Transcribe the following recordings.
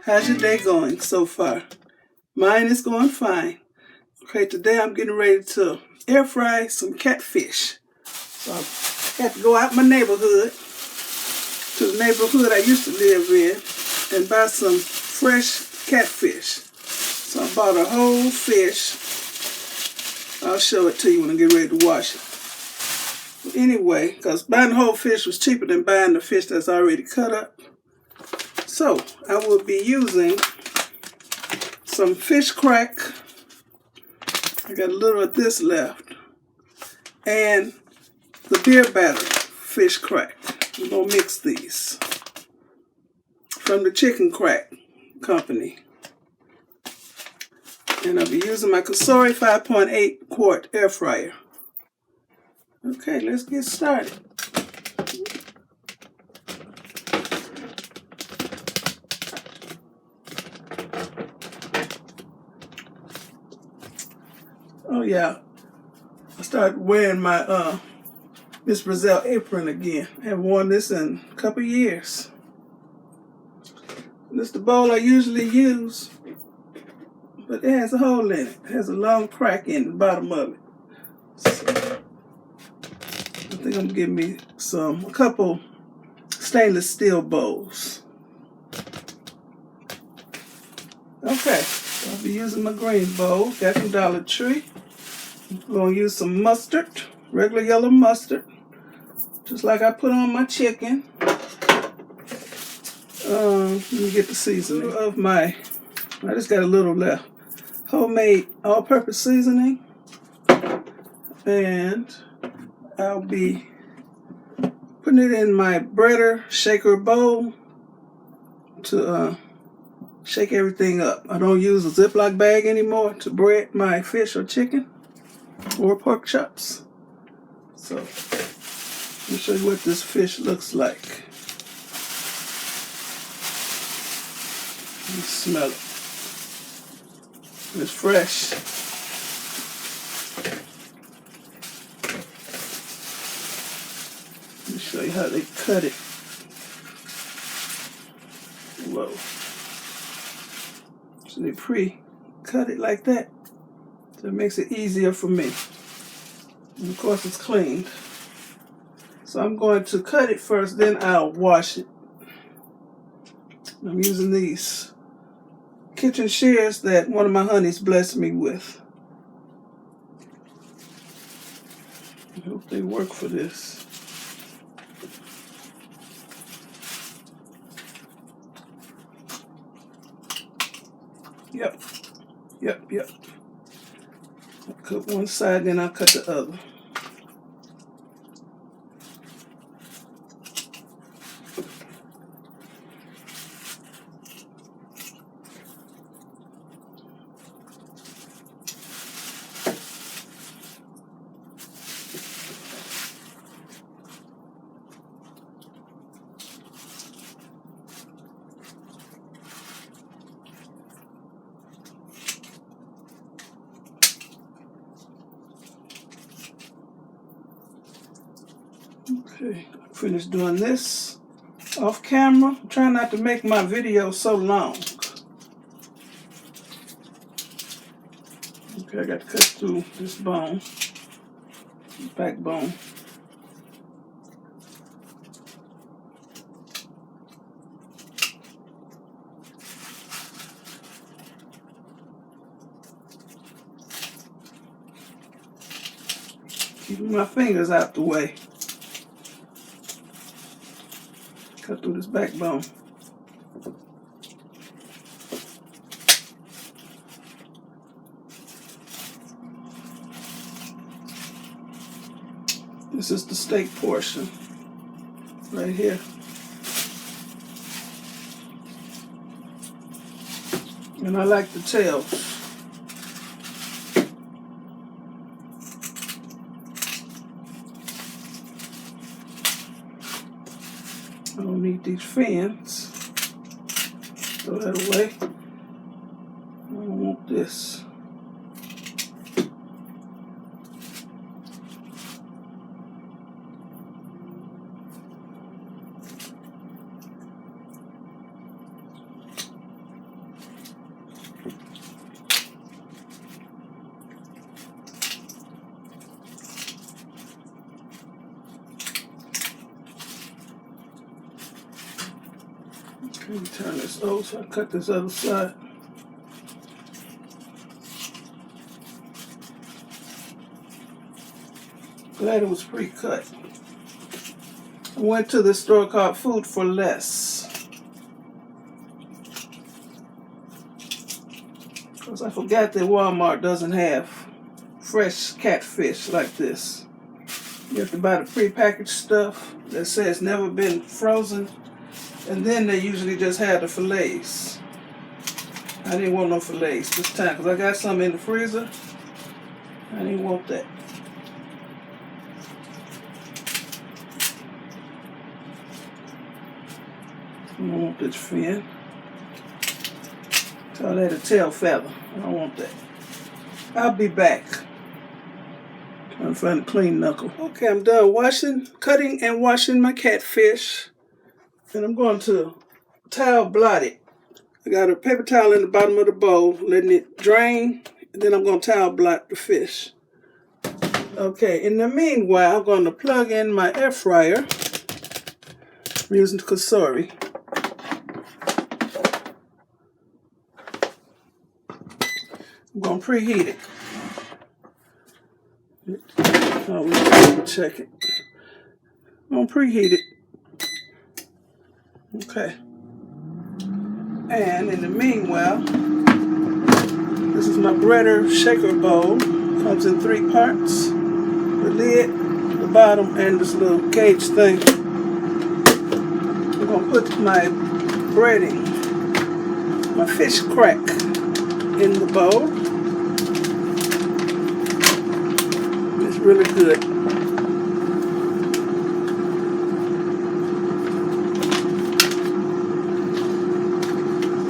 How's your day going so far? Mine is going fine. Okay, today I'm getting ready to air fry some catfish. So I had to go out my neighborhood to the neighborhood I used to live in and buy some fresh catfish. So I bought a whole fish. I'll show it to you when I get ready to wash it. But anyway, because buying the whole fish was cheaper than buying the fish that's already cut up. So I will be using some fish crack. I got a little of this left. And the beer batter fish crack. I'm going to mix these from the Chicken Crack Company. And I'll be using my Cosori 5.8 quart air fryer. Okay, let's get started. Oh yeah, I started wearing my MzBrazell apron again. I haven't worn this in a couple years. This is the bowl I usually use, but it has a hole in it. It has a long crack in the bottom of it. So I think I'm gonna give me a couple stainless steel bowls. Okay, so I'll be using my green bowl. Got from Dollar Tree. I'm gonna use some mustard, regular yellow mustard, just like I put on my chicken. Let me get the seasoning of I just got a little left. Homemade all-purpose seasoning. And I'll be putting it in my breader shaker bowl to shake everything up. I don't use a Ziploc bag anymore to bread my fish or chicken or pork chops. So let me show you what this fish looks like. You smell it. It's fresh. Let me show you how they cut it. Whoa. So they pre-cut it like that. So it makes it easier for me. And of course it's cleaned. So I'm going to cut it first, then I'll wash it. I'm using these kitchen shears that one of my honeys blessed me with. I hope they work for this. Yep. I'll cut one side, then I'll cut the other. Okay, I finished doing this off camera. I'm trying not to make my video so long. Okay, I got to cut through this bone, this backbone. Keeping my fingers out the way. Cut through this backbone. This is the steak portion right here. And I like the tails. I don't need these fins. Throw that away. I don't want this. Let me turn this over so I cut this other side. Glad it was pre-cut. I went to the store called Food for Less. Because I forgot that Walmart doesn't have fresh catfish like this. You have to buy the pre-packaged stuff that says never been frozen. And then they usually just have the fillets. I didn't want no fillets this time because I got some in the freezer. I didn't want that. I don't want this fin. Call that a tail feather. I don't want that. I'll be back. Trying to find a clean knuckle. Okay, I'm done cutting and washing my catfish. And I'm going to towel blot it. I got a paper towel in the bottom of the bowl, letting it drain. And then I'm going to towel blot the fish. Okay, in the meanwhile, I'm going to plug in my air fryer. I'm using Cosori. I'm going to preheat it. Oh, we'll check it. I'm going to preheat it. Okay. And in the meanwhile, this is my breader shaker bowl. Comes in 3 parts. The lid, the bottom, and this little cage thing. I'm going to put my breading, my fish crack, in the bowl. It's really good.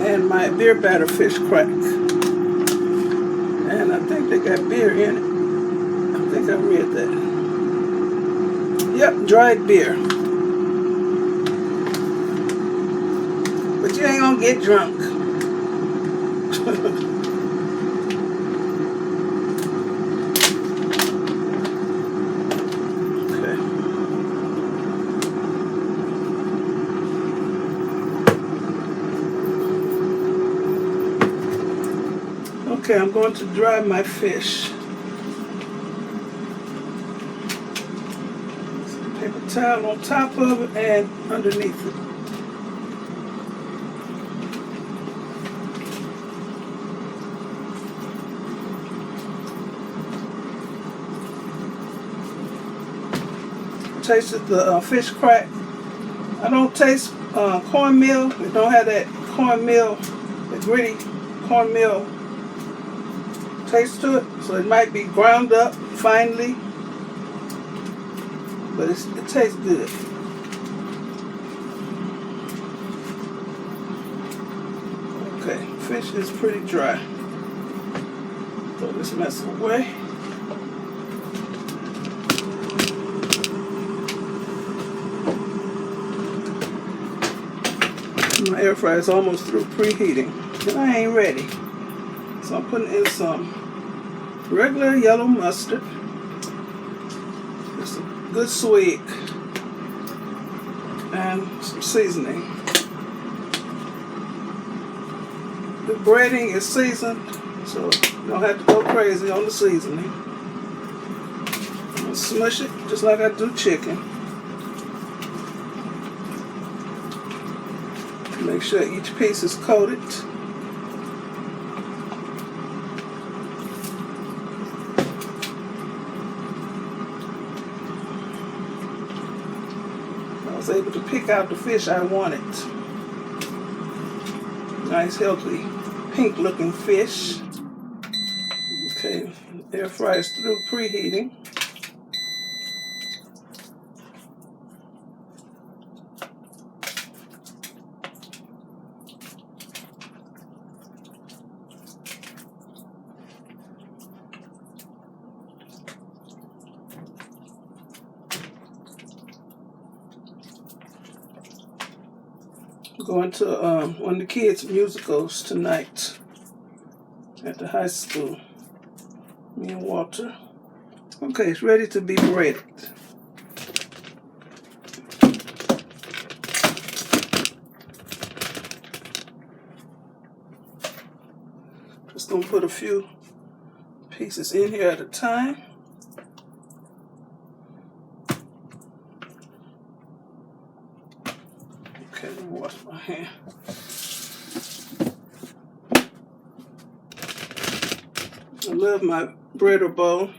And my beer batter fish crack. And I think they got beer in it. I think I read that. Yep, dried beer. But you ain't gonna get drunk. Okay, I'm going to dry my fish. Paper towel on top of it and underneath it. Tasted the fish crack. I don't taste cornmeal. It don't have that cornmeal, the gritty cornmeal taste to it, so it might be ground up finely, but it tastes good. Okay, fish is pretty dry. Throw this mess away. My air fryer is almost through preheating, and I ain't ready, so I'm putting in some regular yellow mustard, just a good swig, and some seasoning. The breading is seasoned, so you don't have to go crazy on the seasoning. I'm going to smush it just like I do chicken. Make sure each piece is coated. I was able to pick out the fish I wanted. Nice, healthy, pink-looking fish. Okay, air fry is through preheating. Going to one of the kids' musicals tonight at the high school. Me and Walter. Okay, it's ready to be breaded. Just gonna put a few pieces in here at a time. Okay, let me wash my hand. I love my breader bowl.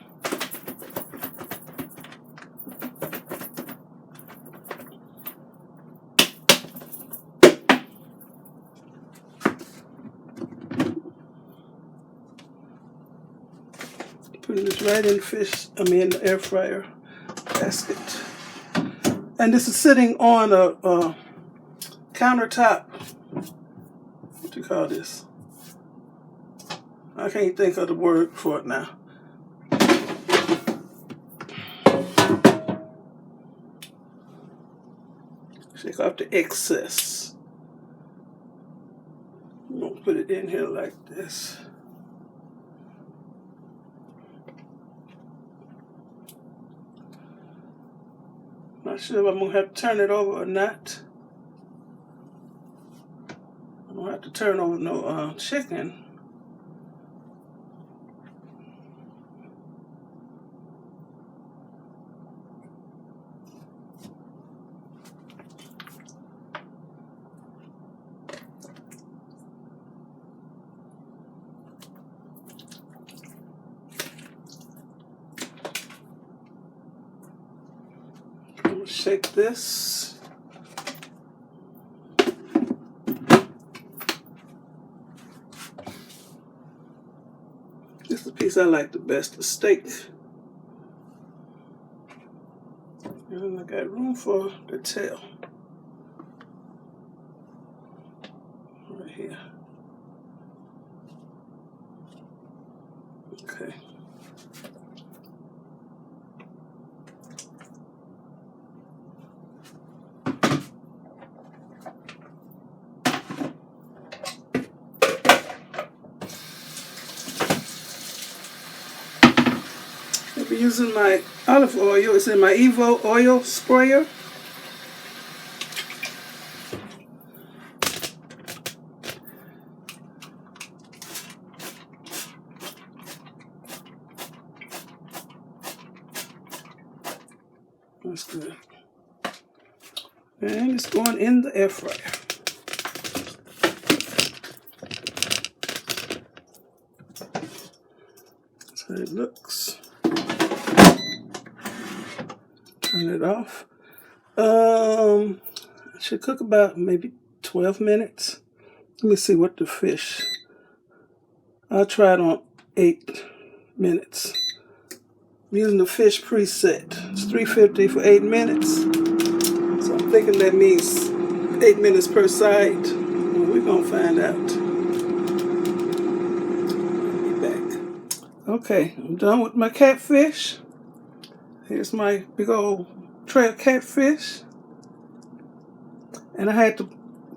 Putting this right in the air fryer basket. And this is sitting on a countertop. What do you call this? I can't think of the word for it now. Shake off the excess. I'm gonna put it in here like this. Not sure if I'm gonna have to turn it over or not. I don't have to turn over no chicken. I'm gonna shake this. This is the piece I like the best, the steak. And I got room for the tail. Right here. Okay. I'll be using my olive oil. It's in my Evo oil sprayer. That's good. And it's going in the air fryer. That's how it looks. Turn it off. It should cook about maybe 12 minutes. Let me see what the fish. I'll try it on 8 minutes. I'm using the fish preset. It's $3.50 for 8 minutes. So I'm thinking that means 8 minutes per side. Well, we're gonna find out. I'll be back. Okay, I'm done with my catfish. Here's my big old tray of catfish. And I had to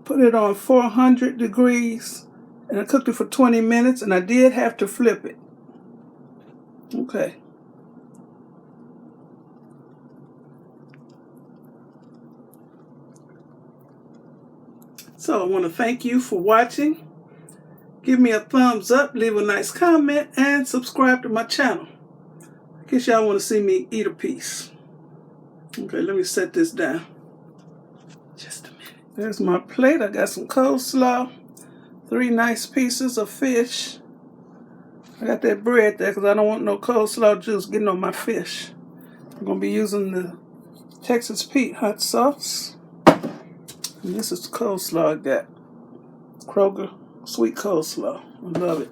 put it on 400 degrees. And I cooked it for 20 minutes. And I did have to flip it. Okay. So I want to thank you for watching. Give me a thumbs up, leave a nice comment, and subscribe to my channel. In case y'all want to see me eat a piece. Okay, let me set this down. Just a minute. There's my plate. I got some coleslaw. 3 nice pieces of fish. I got that bread there because I don't want no coleslaw juice getting on my fish. I'm going to be using the Texas Pete hot sauce. And this is the coleslaw I got. Kroger sweet coleslaw. I love it.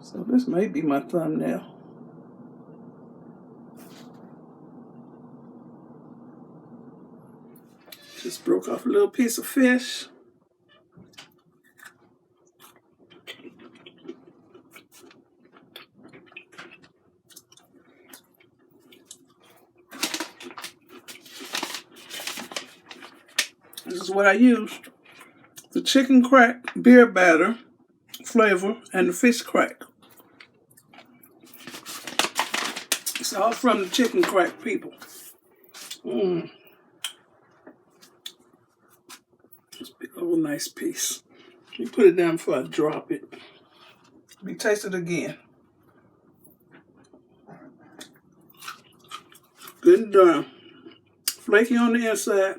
So this may be my thumbnail. Just broke off a little piece of fish. This is what I used. The chicken crack beer batter flavor and the fish crack. It's all from the chicken crack people. This big old nice piece. You put it down before I drop it. Be tasted again. Good and done. Flaky on the inside.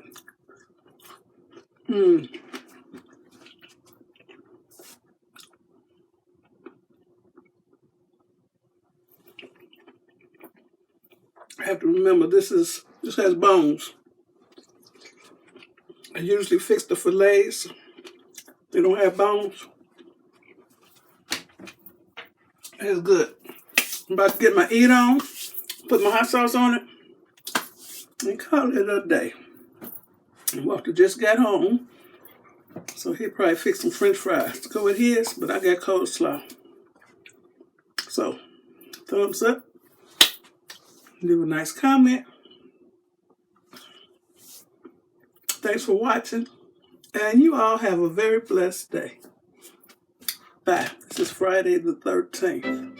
I have to remember this has bones. I usually fix the fillets. They don't have bones. It's good. I'm about to get my eat on, put my hot sauce on it, and call it a day. And Walter just got home, so he'll probably fix some french fries to go with his, but I got coleslaw. So, thumbs up. Leave a nice comment. Thanks for watching, and you all have a very blessed day. Bye. This is Friday the 13th.